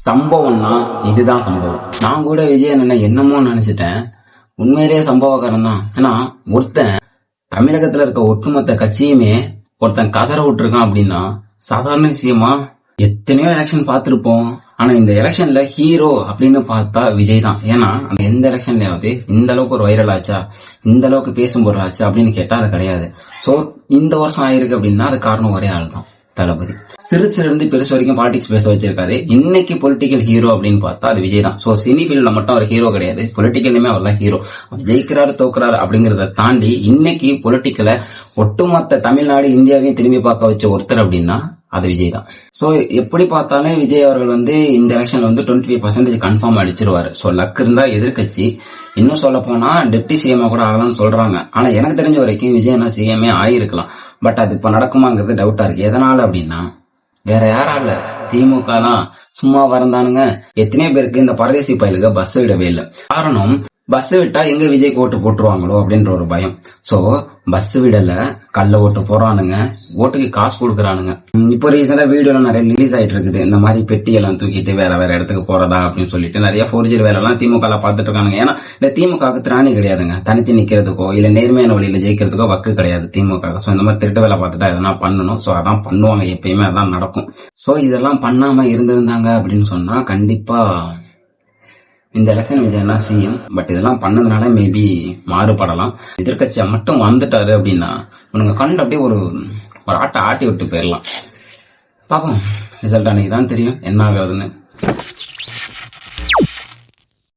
சம்பவம்னா இதுதான் சம்பவம். நான் கூட விஜய் என்னமோ நினைச்சிட்டேன். உண்மையிலேயே சம்பவக்காரன் தான். ஏன்னா ஒருத்தன் தமிழகத்துல இருக்க ஒட்டுமொத்த கட்சியுமே ஒருத்தன் கதற விட்டுருக்கான் அப்படின்னா சாதாரண விஷயமா? எத்தனையோ எலெக்ஷன் பார்த்திருப்போம். ஆனா இந்த எலெக்ஷன்ல ஹீரோ அப்படின்னு பார்த்தா விஜய் தான். ஏன்னா அந்த எந்த எலெக்ஷன்லயாவது இந்த அளவுக்கு ஒரு வைரல் ஆச்சா, இந்த அளவுக்கு பேசும் பொருள் ஆச்சா அப்படின்னு கேட்டா அது கிடையாது. சோ இந்த வருஷம் ஆயிருக்கு அப்படின்னா அது காரணம் ஒரே ஆள் தான், தளபதி. சிறுசுல இருந்து பெருசு வரைக்கும் பாலிடிக்ஸ் பேச வச்சிருக்காரு. இன்னைக்கு பொலிட்டிக்கல் ஹீரோ அப்படின்னு பார்த்தா அது விஜய் தான். சோ சினி ஃபீல்ட்ல மட்டும் அவர் ஹீரோ கிடையாது, பொலிட்டிக்கலுமே அவர் தான் ஹீரோ. ஜெயிக்கிறாரு தோக்குறாரு அப்படிங்கறத தாண்டி இன்னைக்கு பொலிட்டிக்கல ஒட்டுமொத்த தமிழ்நாடு இந்தியாவையும் திரும்பி பார்க்க வச்ச ஒருத்தர் அப்படின்னா அது விஜய் தான். சோ எப்படி பார்த்தாலும் விஜய் அவர்கள் இந்த எலெக்ஷன்ல 25% கன்ஃபார்ம் அடிச்சிருவாரு. சோ லக் இருந்தா எதிர்கட்சி, இன்னும் சொல்ல போனா டெப்டி சிஎம் கூட ஆகலாம்னு சொல்றாங்க. ஆனா எனக்கு தெரிஞ்ச வரைக்கும் விஜய் சிஎம்ஏ ஆகிருக்கலாம். பட் அது இப்ப நடக்குமாங்கிறது டவுட்டா இருக்கு. எதனால அப்படின்னா வேற யாரும் இல்ல, திமுக தான். சும்மா வரந்தானுங்க. எத்தனையோ பேருக்கு இந்த பரதேசி பயலுக்கு பஸ் விடவே இல்லை. காரணம், பஸ் விட்டா எங்க விஜய்க்கு ஓட்டு போட்டுருவாங்களோ அப்படின்ற ஒரு பயம். சோ பஸ் விடல, கள்ள ஓட்டு போறானுங்க, ஓட்டுக்கு காசு கொடுக்கறானுங்க. இப்போ ரீசெண்டா வீடியோல நிறைய ரிலீஸ் ஆயிட்டு இருக்குது. இந்த மாதிரி பெட்டி எல்லாம் தூக்கிட்டு வேற வேற இடத்துக்கு போறதா அப்படின்னு சொல்லிட்டு நிறைய ஃபோர்ஜரி வேலை எல்லாம் திமுக பாத்துட்டு இருக்கானுங்க. ஏன்னா இந்த திமுக திராணி கிடையாதுங்க. தனித்து நிக்கிறதுக்கோ இல்ல நேர்மையான வழியில ஜெயிக்கிறதுக்கோ வக்கு கிடையாது திமுக. சோ இந்த மாதிரி திருட்டு வேலை பார்த்துட்டா எதனா பண்ணணும். சோ அதான் பண்ணுவாங்க, எப்பயுமே அதான் நடக்கும். சோ இதெல்லாம் பண்ணாம இருந்திருந்தாங்க அப்படின்னு சொன்னா கண்டிப்பா இந்த எலெக்ஷன் விஜய் தான் சிஎம். பட் இதெல்லாம் பண்ணதுனால மேபி மாறுபடலாம். எதிர்கட்சியா மட்டும் வந்துட்டாரு அப்படின்னா உனக்கு கண்டு அப்படியே ஒரு ஆட்டை ஆட்டி விட்டு போயிடலாம். பாப்போம், ரிசல்ட் அன்னைக்கு தான் தெரியும் என்ன ஆகுதுன்னு.